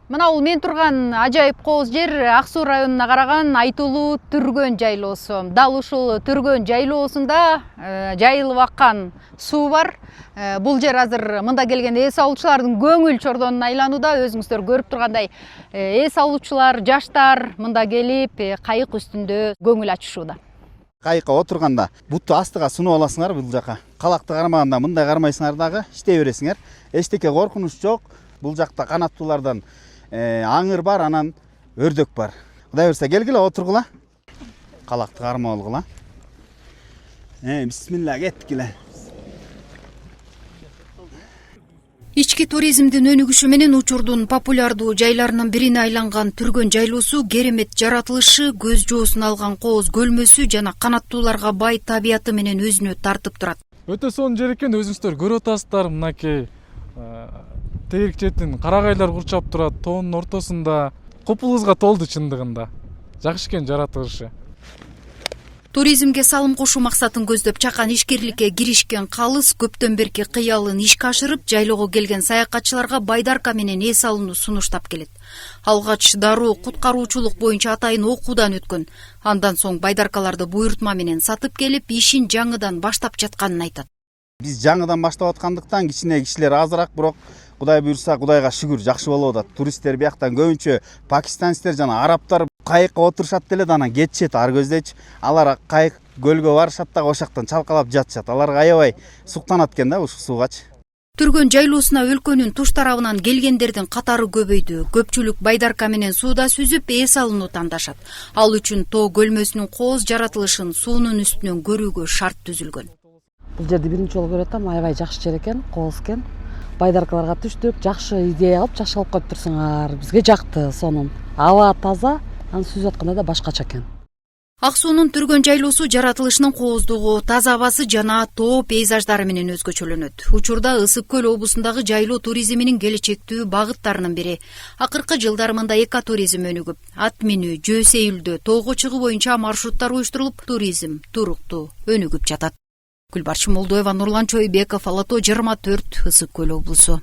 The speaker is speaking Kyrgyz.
Мына бул мен турган ажайып кооз жер Ак Суу районуна караган Айтулуу Түргөн жайлоосу. Дал ушул Түргөн жайлоосунда жайылып аккан суу бар. Бул жер азыр мында келген эс алуучулардын көңүл чордонуна айланууда. Өзүңүздөр көрүп тургандай эс алуучулар, жаштар мында келип кайык үстүндө көңүл ачышууда. Кайыкка отурганда бутту астыга сунуп аласыңар, бул жака. Калакты кармаганда мындай кармайсыңар дагы, иштей бересиңер. Эчтеке коркунуч жок. Бул жакта канаттуулардан аңыр бар, анан өрдөк бар. Кудай берсе келгиле отургула. Калакты кармап алгыла. Бисмилла, кеттикиле. Ички туризмдин өнүгүшү менен учурдун популярдуу жайларынын бирине айланган Түргөн жайлоосу керемет жаратылышы, көз жоосун алган кооз көлмөсү жана канаттууларга бай табияты менен өзүнө тартып турат. Өтө сонун жер экен, өзүңүздөр көрүп атасыздар. Мынакей тегерек четин карагайлар курчап турат, тоонун ортосунда купулузга толду чындыгында. Жакшы экен жаратылышы. Туризмге салым кошуу максатын көздөп чакан ишкерликке киришкен калыс көптөн берки кыялын ишке ашырып, жайлоого келген саякатчыларга байдарка менен эс алууну сунуштап келет. Алгач дароо куткаруучулук боюнча атайын окуудан өткөн. Андан соң байдаркаларды буйртма менен сатып келип, ишин жаңыдан баштап жатканын айтат. Биз жаңыдан баштап аткандыктан кичине кишилер азыраак, бирок Кудай буйрса, Кудайга шүгүр, жакшы болуп атат. Туристтер бияктан көбүнчө пакистанецтер жана арабтар кайыкка отурушат деле да анан кетишет ар көздечи. Алар кайык көлгө барышат дагы ошактан чалкалап жатышат. Аларга аябай суктанат экен да ушул суугачы. Түргөн жайлоосуна өлкөнүн туш тарабынан келгендердин катары көбөйдү. Көпчүлүк байдарка менен сууда сүзүп эс алууну тандашат. Ал үчүн тоо көлмөсүнүн кооз жаратылышын суунун үстүнөн көрүүгө шарт түзүлгөн. Бул жерди биринчи жолу көрүп атам, аябай жакшы жер экен, кооз экен. Байдаркаларга түштүк, жакшы идея алып, жакшы алып коюп турсуңар. Бизге жакты сонун. Аба таза, аны сүзүп атканда да башкача экен. Ак суунун Түргөн жайлоосу жаратылышынын кооздугу, таза абасы жана тоо пейзаждары менен өзгөчөлөнөт. Учурда Ысык көл облусундагы жайлоо туризминин келечектүү багыттарынын бири. Акыркы жылдары мында экотуризм өнүгүп, ат минүү, жөө сейилдөө, тоого чыгуу боюнча маршруттар уюштурулуп, туризм туруктуу өнүгүп жатат. Гүлбарчын Молдоева, Нурлан Чойбеков, Ала тоо 24, Ысык көл облусу.